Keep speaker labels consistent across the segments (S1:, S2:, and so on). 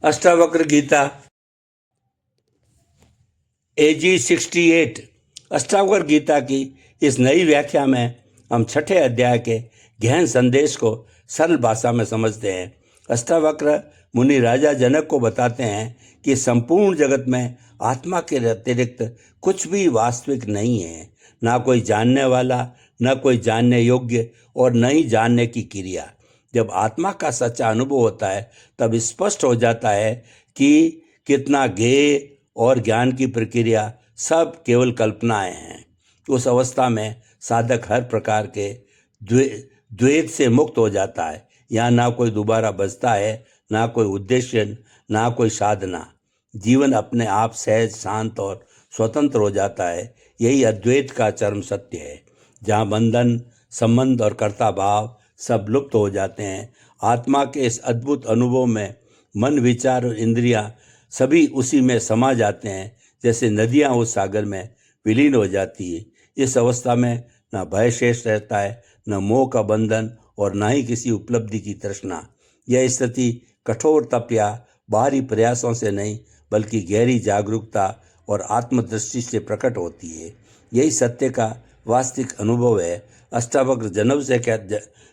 S1: Ashtavakra Gita AG 68। Ashtavakra Gita की इस नई व्याख्या में हम छठे अध्याय के गहन संदेश को सरल भाषा में समझते हैं। अष्टावक्र मुनि राजा जनक को बताते हैं कि संपूर्ण जगत में आत्मा के अतिरिक्त कुछ भी वास्तविक नहीं है, ना कोई जानने वाला, न कोई जानने योग्य और न ही जानने की क्रिया। जब आत्मा का सच्चा अनुभव होता है तब स्पष्ट हो जाता है कि कितना ज्ञेय और ज्ञान की प्रक्रिया सब केवल कल्पनाएं हैं। उस अवस्था में साधक हर प्रकार के द्वैत से मुक्त हो जाता है। यहाँ ना कोई दोबारा बचता है, ना कोई उद्देश्य, ना कोई साधना। जीवन अपने आप सहज, शांत और स्वतंत्र हो जाता है। यही अद्वैत का चरम सत्य है, जहाँ बंधन, संबंध और कर्ता भाव सब लुप्त हो जाते हैं। आत्मा के इस अद्भुत अनुभव में मन, विचार और इंद्रियां सभी उसी में समा जाते हैं, जैसे नदियां उस सागर में विलीन हो जाती है। इस अवस्था में न भय शेष रहता है, न मोह का बंधन और न ही किसी उपलब्धि की तृष्णा। यह स्थिति कठोर तप या बाहरी प्रयासों से नहीं, बल्कि गहरी जागरूकता और आत्मदृष्टि से प्रकट होती है। यही सत्य का वास्तविक अनुभव है। अष्टावक्र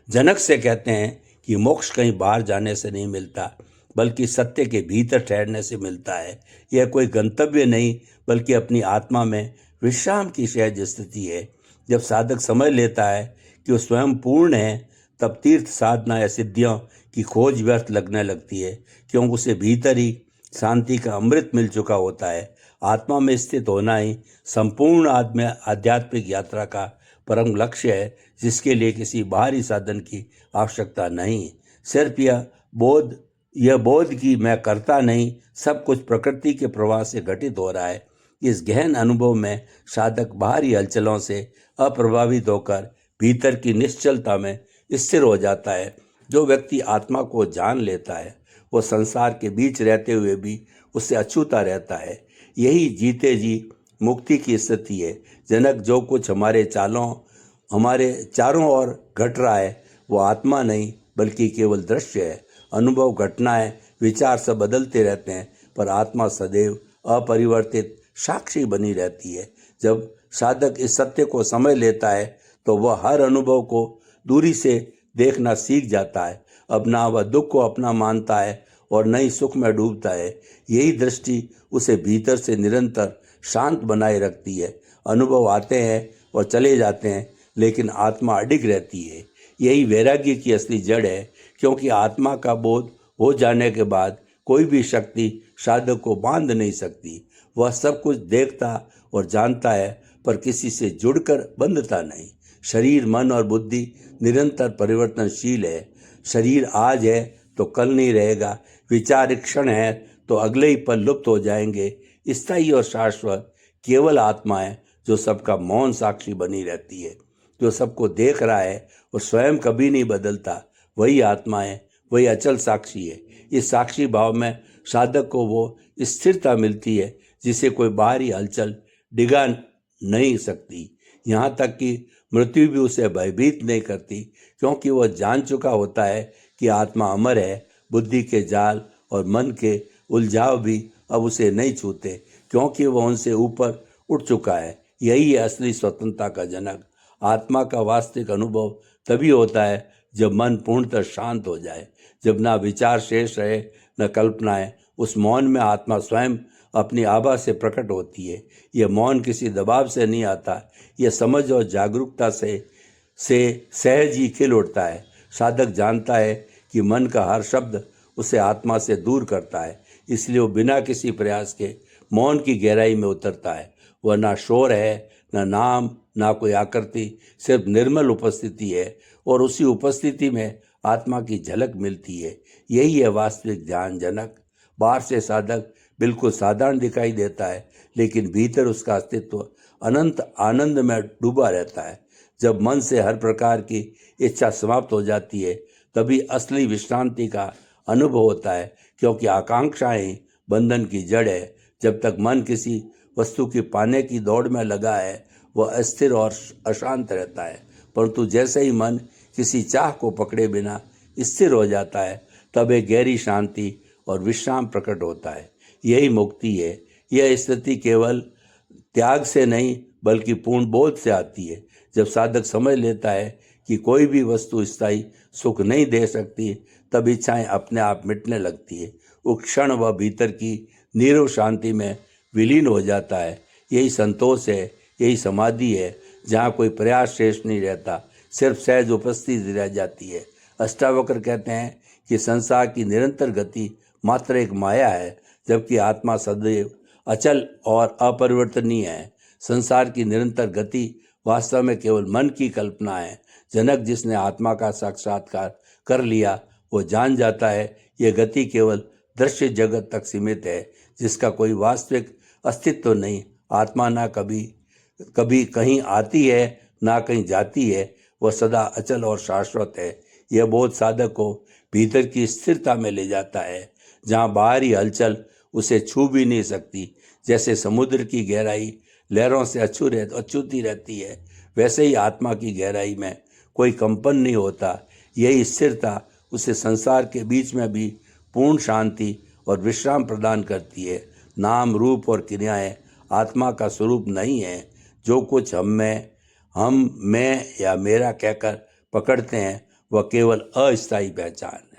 S1: जनक से कहते हैं कि मोक्ष कहीं बाहर जाने से नहीं मिलता, बल्कि सत्य के भीतर ठहरने से मिलता है। यह कोई गंतव्य नहीं, बल्कि अपनी आत्मा में विश्राम की सहज स्थिति है। जब साधक समझ लेता है कि वो स्वयं पूर्ण है, तब तीर्थ साधना या सिद्धियों की खोज व्यर्थ लगने लगती है, क्योंकि उसे भीतर ही शांति का अमृत मिल चुका होता है। आत्मा में स्थित होना ही संपूर्ण आध्यात्मिक यात्रा का परम लक्ष्य है, जिसके लिए किसी बाहरी साधन की आवश्यकता नहीं। सिर्फ यह बोध कि मैं करता नहीं, सब कुछ प्रकृति के प्रवाह से घटित हो रहा है। इस गहन अनुभव में साधक बाहरी हलचलों से अप्रभावित होकर भीतर की निश्चलता में स्थिर हो जाता है। जो व्यक्ति आत्मा को जान लेता है, वो संसार के बीच रहते हुए भी उससे अछूता रहता है। यही जीते जी मुक्ति की स्थिति है। जनक, जो कुछ हमारे चारों ओर घट रहा है वो आत्मा नहीं, बल्कि केवल दृश्य है। अनुभव, घटनाएं, विचार सब बदलते रहते हैं, पर आत्मा सदैव अपरिवर्तित साक्षी बनी रहती है। जब साधक इस सत्य को समझ लेता है तो वह हर अनुभव को दूरी से देखना सीख जाता है। अब ना वह दुख को अपना मानता है और न ही सुख में डूबता है। यही दृष्टि उसे भीतर से निरंतर शांत बनाए रखती है। अनुभव आते हैं और चले जाते हैं, लेकिन आत्मा अडिग रहती है। यही वैराग्य की असली जड़ है, क्योंकि आत्मा का बोध हो जाने के बाद कोई भी शक्ति साधक को बांध नहीं सकती। वह सब कुछ देखता और जानता है, पर किसी से जुड़कर बंधता नहीं। शरीर, मन और बुद्धि निरंतर परिवर्तनशील है। शरीर आज है तो कल नहीं रहेगा, विचार एक क्षण है तो अगले ही पल लुप्त हो जाएंगे। स्थायी और शाश्वत केवल आत्मा है, जो सबका मौन साक्षी बनी रहती है, जो सबको देख रहा है और स्वयं कभी नहीं बदलता। वही आत्मा है, वही अचल साक्षी है। इस साक्षी भाव में साधक को वो स्थिरता मिलती है जिसे कोई बाहरी हलचल डिगा नहीं सकती। यहाँ तक कि मृत्यु भी उसे भयभीत नहीं करती, क्योंकि वह जान चुका होता है कि आत्मा अमर है। बुद्धि के जाल और मन के उलझाव भी अब उसे नहीं छूते, क्योंकि वह उनसे ऊपर उठ चुका है। यही है असली स्वतंत्रता का जनक। आत्मा का वास्तविक अनुभव तभी होता है जब मन पूर्णतः शांत हो जाए, जब ना विचार शेष रहे, न कल्पनाएं। उस मौन में आत्मा स्वयं अपनी आभा से प्रकट होती है। यह मौन किसी दबाव से नहीं आता, यह समझ और जागरूकता से सहज ही खिल उठता है। साधक जानता है कि मन का हर शब्द उसे आत्मा से दूर करता है, इसलिए वो बिना किसी प्रयास के मौन की गहराई में उतरता है। वह ना शोर है, ना नाम, ना कोई आकृति, सिर्फ निर्मल उपस्थिति है, और उसी उपस्थिति में आत्मा की झलक मिलती है। यही है वास्तविक ध्यान जनक। बाहर से साधक बिल्कुल साधारण दिखाई देता है, लेकिन भीतर उसका अस्तित्व अनंत आनंद में डूबा रहता है। जब मन से हर प्रकार की इच्छा समाप्त हो जाती है, तभी असली विश्रांति का अनुभव होता है, क्योंकि आकांक्षाएं बंधन की जड़ है। जब तक मन किसी वस्तु की पाने की दौड़ में लगा है, वह अस्थिर और अशांत रहता है। परंतु जैसे ही मन किसी चाह को पकड़े बिना स्थिर हो जाता है, तब एक गहरी शांति और विश्राम प्रकट होता है। यही मुक्ति है। यह स्थिति केवल त्याग से नहीं बल्कि पूर्ण बोध से आती है। जब साधक समझ लेता है कि कोई भी वस्तु स्थायी सुख नहीं दे सकती, तब इच्छाएं अपने आप मिटने लगती है। उस क्षण वह भीतर की नीरव शांति में विलीन हो जाता है। यही संतोष है, यही समाधि है, जहाँ कोई प्रयास शेष नहीं रहता, सिर्फ सहज उपस्थिति रह जाती है। अष्टावक्र कहते हैं कि संसार की निरंतर गति मात्र एक माया है, जबकि आत्मा सदैव अचल और अपरिवर्तनीय है। संसार की निरंतर गति वास्तव में केवल मन की कल्पना है। जनक, जिसने आत्मा का साक्षात्कार कर लिया, वो जान जाता है यह गति केवल दृश्य जगत तक सीमित है, जिसका कोई वास्तविक अस्तित्व नहीं। आत्मा ना कभी कभी कहीं आती है, ना कहीं जाती है। वह सदा अचल और शाश्वत है। यह बोध साधक को भीतर की स्थिरता में ले जाता है, जहाँ बाहरी हलचल उसे छू भी नहीं सकती। जैसे समुद्र की गहराई लहरों से अछूती रहती है, वैसे ही आत्मा की गहराई में कोई कंपन नहीं होता। यही स्थिरता उसे संसार के बीच में भी पूर्ण शांति और विश्राम प्रदान करती है। नाम, रूप और क्रियाएं आत्मा का स्वरूप नहीं है। जो कुछ हम, मैं या मेरा कहकर पकड़ते हैं, वह केवल अस्थायी पहचान है।